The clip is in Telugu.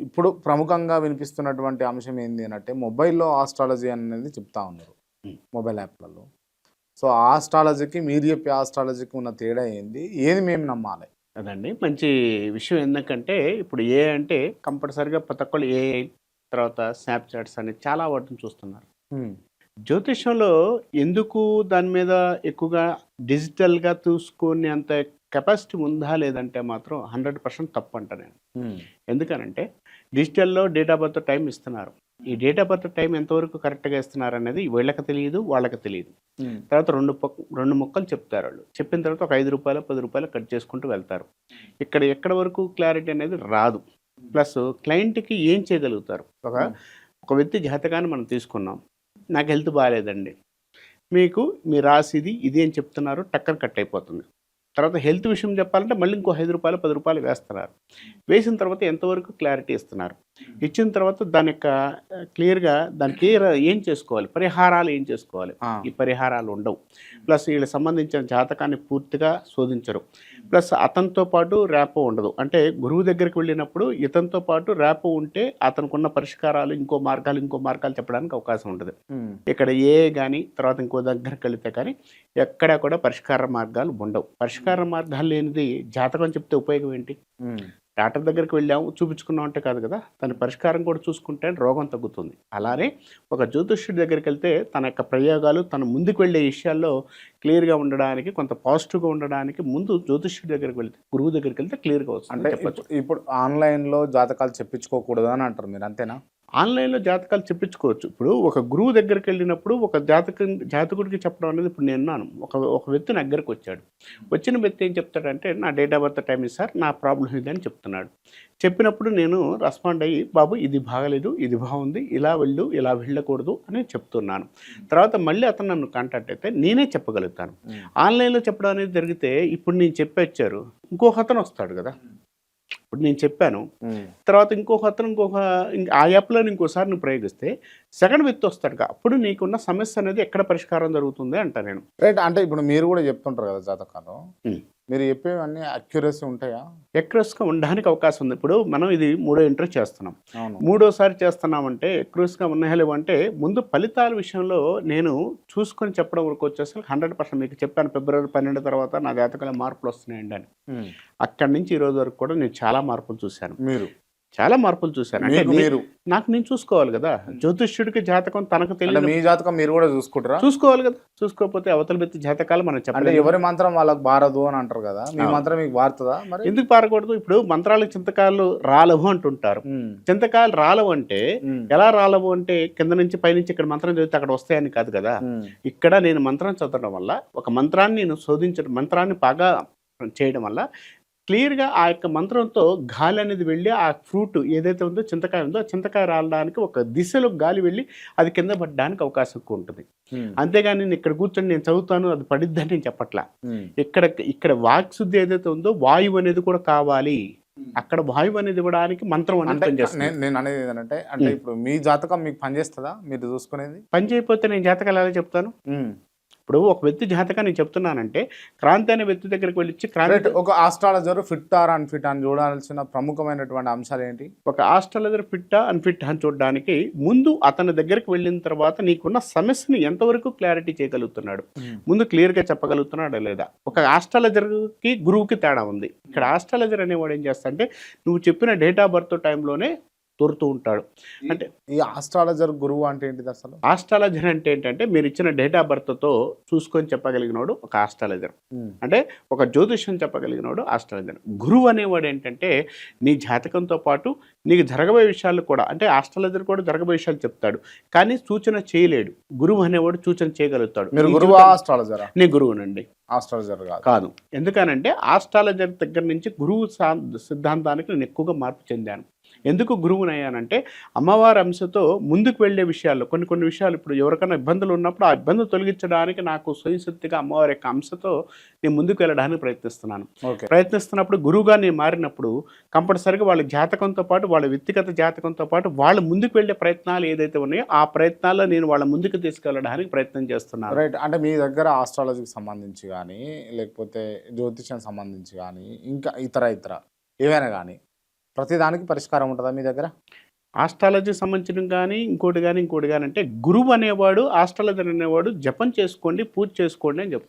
ఇప్పుడు ప్రముఖంగా వినిపిస్తున్నటువంటి అంశం ఏంది అనంటే మొబైల్‌లో ఆస్ట్రాలజీ అనేది చెప్తా ఉన్నారు. హ్మ్. మొబైల్ యాప్‌లలో. సో, ఆస్ట్రాలజీకి మీరు చెప్పే ఆస్ట్రాలజీకి ఉన్న తేడా ఏంది? ఏది మేము నమ్మాలి? అదండి. మంచి విషయం ఎందుకంటే, ఇప్పుడు ఏఐ అంటే కంపల్సరీగా ప్రతి ఒక్కళ్ళు ఏఐ, తర్వాత స్నాప్‌చాట్స్ అని చాలా వాటిని చూస్తున్నారు. హ్మ్. జ్యోతిష్యంలో ఎందుకు దాని మీద ఎక్కువగా డిజిటల్‌గా చూసుకునేంత కెపాసిటీ ఉందా? లేదంటే మాత్రం 100% తప్పంట నేను. హ్మ్. ఎందుకనంటే, డిజిటల్‌లో డేట్ ఆఫ్ బర్త్ టైమ్ ఇస్తున్నారు. ఈ డేట్ ఆఫ్ బర్త్ టైమ్ ఎంతవరకు కరెక్ట్‌గా ఇస్తున్నారనేది వీళ్ళకి తెలీదు, వాళ్ళకి తెలీదు. హ్మ్. తర్వాత 2 ముక్కలు చెప్తారాళ్ళు. చెప్పిన తర్వాత ఒక రూ. 5, రూ. 10 కట్ చేసుకుంటూ వెళ్తారు. ఇక్కడ ఎక్కడి వరకు క్లారిటీ అనేది రాదు. ప్లస్ క్లయింట్‌కి ఏం చేయగలుగుతారు? హ్మ్. ఒక వ్యక్తి జాతకాన్ని మనం తీసుకున్నాం. నాకు హెల్త్ బాలేదండి. మీకు మీ రాశిది ఇది అని చెప్తున్నారు. టక్కన కట్ అయిపోతుంది. తర్వాత హెల్త్ విషయం చెప్పాలంటే మళ్ళీ ఇంకో రూ. 5, రూ. 10 వేస్తున్నారు. వేసిన తర్వాత ఎంతవరకు క్లారిటీ ఇస్తున్నారు. ఇచ్చిన తర్వాత దాని యొక్క క్లియర్‌గా దానికి ఏం చేసుకోవాలి? పరిహారాలు ఏం చేసుకోవాలి? ఆ! ఈ పరిహారాలు ఉండవు. ప్లస్ వీళ్ళకి సంబంధించిన జాతకాన్ని పూర్తిగా శోధించరు. ప్లస్ అతనితో పాటు ర్యాపో ఉండదు. అంటే గురువు దగ్గరికి వెళ్ళినప్పుడు ఇతనితో పాటు ర్యాపో ఉంటే అతనికున్న పరిష్కారాలు ఇంకో మార్గాలు చెప్పడానికి అవకాశం ఉంటది. హ్మ్. ఇక్కడ ఏఐ గాని, తర్వాత ఇంకో దగ్గరికెళ్తే కానీ ఎక్కడా కూడా పరిష్కార మార్గాలు ఉండవు. పరిష్కార మార్గాలు లేనిది జాతకం చెప్తే ఉపయోగం ఏంటి? హ్మ్. డాక్టర్ దగ్గరికి వెళ్ళాము, చూపించుకున్నాం అంటే కాదు కదా! దాని పరిష్కారం కూడా చూసుకుంటే రోగం తగ్గుతుంది. అలానే ఒక జ్యోతిష్యుడి దగ్గరికెళ్తే తన యొక్క ప్రయోగాలు తను ముందుకు వెళ్ళే విషయాల్లో క్లియర్‌గా ఉండడానికి, కొంత పాజిటివ్‌గా ఉండడానికి ముందు జ్యోతిష్యుడి దగ్గరికి వెళ్తే, గురువు దగ్గరికెళ్తే క్లియర్‌గా అంటే వస్తుందని చెప్పొచ్చు. ఇప్పుడు ఆన్‌లైన్‌లో జాతకాలు చెప్పించుకోకూడదు అని అంటారు మీరు అంతేనా? ఆన్‌లైన్‌లో జాతకాలు చెప్పించుకోవచ్చు. ఇప్పుడు ఒక గురువు దగ్గరికెళ్ళినప్పుడు ఒక జాతకుడికి చెప్పడం అనేది ఇప్పుడు నేనున్నాను. ఒక వ్యక్తి నా దగ్గరకొచ్చాడు. వచ్చిన వ్యక్తి ఏం చెప్తాడంటే, "నా డేట్ ఆఫ్ బర్త్ టైమ్ ఇది సార్. నా ప్రాబ్లమ్ ఇది" అని చెప్తున్నాడు. చెప్పినప్పుడు నేను రెస్పాండ్ అయ్యి, "బాబు ఇది బాగాలేదు, ఇది బాగుంది. ఇలా వెళ్ళు, ఇలా వెళ్ళకూడదు" అని చెప్తున్నాను. తర్వాత మళ్ళీ అతను నన్ను కాంటాక్ట్ అయితే నేనే చెప్పగలుగుతాను. హ్మ్. ఆన్‌లైన్‌లో చెప్పడం అనేది జరిగితే ఇప్పుడు నేను చెప్పొచ్చారు. ఇంకొకతను వస్తాడు గదా! ఇప్పుడు నేను చెప్పాను. హ్మ్. తర్వాత ఆ యాప్‌లోని ఇంకోసారి నువ్వు ప్రయోగిస్తే సెకండ్ వ్యక్తి వస్తాడుగా. అప్పుడు నీకున్న సమస్య అనేది ఎక్కడ పరిష్కారం జరుగుతుంది అంటా నేను. రైట్. అంటే ఇప్పుడు మీరు గూడా చెప్తుంటారు కదా జాతకాలు. హ్మ్. మీరు చెప్పేవన్నీ అక్యురసీ ఉంటాయా? ఎక్యురస్‌గా ఉండడానికి అవకాశం ఉంది. ఇప్పుడు మనం ఇది మూడో ఇంటర్వ్యూ చేస్తున్నాం. అవును. మూడోసారి చేస్తున్నామంటే ఎక్యురస్‌గా ఉన్నాయా లేవా అంటే ముందు ఫలితాల విషయంలో నేను చూసుకొని చెప్పడం వరకు వచ్చేసరికి 100% మీకు చెప్పాను ఫిబ్రవరి 12 తర్వాత నా జాతకంలో మార్పులొస్తున్నాయండి అని. హ్మ్. అక్కడి నుంచి ఈ రోజు వరకు కూడా నేను చాలా మార్పులు చూశాను. మీరు. చాలా మార్పులు చూశాను. అంటే మీరు. నాకు నేను చూసుకోవాలి గదా! జ్యోతిష్యుడికి జాతకం తనకు అంటే తెలియని మీ జాతకం మీరు గూడా చూసుకుంటారా? చూసుకోవాలి గదా! చూసుకోకపోతే అవతల వ్యక్తి జాతకాలు మనం అంటే చెప్పలేం గదా! ఎవరి మంత్రం వాళ్ళకి బారదు అని అంటారు గదా! మీ అవును. మంత్రం మీకు బారుతదా మరి? ఎందుకు పారకూడదు? ఇప్పుడు మంత్రాలకు చింతకాయలు రాలవు అంటుంటారు. హ్మ్. చింతకాయలు రాలవు అంటే హ్మ్. ఎలా రాలవు అంటే కింద నుంచి పైనుంచి ఇక్కడ మంత్రం చదివితే అక్కడ వస్తాయని కాదు గదా! హ్మ్. ఇక్కడ నేను మంత్రం చదవడం వల్ల ఒక మంత్రాన్ని నేను శోధించడం మంత్రాన్ని బాగా చేయడం వల్ల క్లియర్‌గా ఆ యొక్క మంత్రంతో గాలి అనేది వెళ్ళి ఆ ఫ్రూట్ ఏదైతే ఉందో చింతకాయ ఉందో, ఆ చింతకాయ రాలడానికి ఒక దిశలో గాలి వెళ్ళి అది కింద పడడానికి అవకాశం ఎక్కువ ఉంటుంది. హ్మ్. అంతేగాని నేను ఇక్కడ కూర్చొని నేను చదువుతాను అది పడిద్దని నేను చెప్పట్లా. హ్మ్. ఇక్కడ ఇక్కడ వాక్ శుద్ధి ఏదైతే ఉందో వాయువు అనేది కూడా కావాలి. అక్కడ వాయువు అనేది ఇవ్వడానికి మంత్రం అనేది అంటే పనిచేస్తుంది. నేననేది ఏదనంటే అంటే హ్మ్. ఇప్పుడు మీ జాతకం మీకు పనిచేస్తదా? మీరు చూసుకునేది? పని చేయకపోతే నేను జాతకాలు ఎలా చెప్తాను? హ్మ్. ఇప్పుడు ఒక వ్యక్తి జాతకాన్ని నేను చెప్తున్నానంటే క్రాంతి అనే వ్యక్తి దగ్గరికి వెళ్ళిచ్చి రైట్. క్రాంతి ఒక ఆస్ట్రాలజర్ ఫిట్ ఆర్ అన్‌ఫిట్ అని చూడాల్సిన ప్రముఖమైనటువంటి అంశాలేంటి? ఒక ఆస్ట్రాలజర్ ఫిట్టా? అన్‌ఫిట్టా? అని చూడడానికి ముందు అతని దగ్గరికి వెళ్ళిన తర్వాత నీకున్న సమస్యని ఎంతవరకు క్లారిటీ చేయగలుగుతున్నాడు. హ్మ్. ముందు క్లియర్‌గా చెప్పగలుగుతున్నాడా లేదా? ఒక ఆస్ట్రాలజర్‌కి, గురువుకి తేడా ఉంది. ఇక్కడ ఆస్ట్రాలజర్ అనేవాడు ఏం చేస్తాడంటే నువ్వు చెప్పిన డేట్ ఆఫ్ బర్త్ టైమ్‌లోనే దొరుకుతూ ఉంటాడు. ఈ అంటే ఈ ఆస్ట్రాలజర్ గురువు అంటే ఏంటిదసలు? ఆస్ట్రాలజర్ అంటే ఏంటంటే మీరిచ్చిన డేట్ ఆఫ్ బర్త్‌తో చూసుకొని చెప్పగలిగినోడు ఒక ఆస్ట్రాలజర్. హ్మ్. అంటే ఒక జ్యోతిష్యం చెప్పగలిగినోడు ఆస్ట్రాలజర్. గురువు అనేవాడు ఏంటంటే నీ జాతకంతో పాటు నీకు జరగబోయే విషయాలు కూడా అంటే ఆస్ట్రాలజర్ కూడా జరగబోయే విషయాలు చెప్తాడు. కానీ సూచన చేయలేడు. గురువు అనేవాడు సూచన చేయగలుగుతాడు. మీరు నీ గురువా? జీవితాన్ని ఆస్ట్రాలజరా? నేను గురువునండి. ఆస్ట్రాలజర్ గాదు. కాదు. ఎందుకనంటే ఆస్ట్రాలజర్ దగ్గర నుంచి గురువు సిద్ధాంతానికి నేను ఎక్కువగా మార్పు చెందాను. ఎందుకు గురువునయ్యానంటే అమ్మవారి అంశతో ముందుకు వెళ్ళే విషయాల్లో కొన్ని విషయాలు ఇప్పుడు ఎవరికైనా ఇబ్బందులు ఉన్నప్పుడు ఆ ఇబ్బందులు తొలగించడానికి నాకు స్వయంసిద్ధిగా అమ్మవారి యొక్క అంశతో నేను ముందుకు వెళ్ళడానికి ప్రయత్నిస్తున్నాను. ఓకే. ప్రయత్నిస్తున్నప్పుడు గురువుగా నేను మారినప్పుడు కంపల్సరీగా వాళ్ళ జాతకంతో పాటు వాళ్ళ వ్యక్తిగత జాతకంతో పాటు వాళ్ళు ముందుకు వెళ్ళే ప్రయత్నాలు ఏదైతే ఉన్నాయో ఆ ప్రయత్నాల్లో నేను వాళ్ళ ముందుకు తీసుకెళ్ళడానికి ప్రయత్నం చేస్తున్నాను. రైట్. అంటే మీ దగ్గర ఆస్ట్రాలజీకి సంబంధించి గానీ, లేకపోతే జ్యోతిష్యం సంబంధించి గానీ, ఇంకా ఇతర ఏవైనా గానీ ప్రతిదానికి పరిష్కారం ఉంటుందా మీ దగ్గర? ఆస్ట్రాలజీకి సంబంధించిన కానీ ఇంకోటి కానీ అంటే గురువు అనేవాడు ఆస్ట్రాలజర్ అనేవాడు జపం చేసుకోండి, పూజ చేసుకోండి అని చెప్తాడు.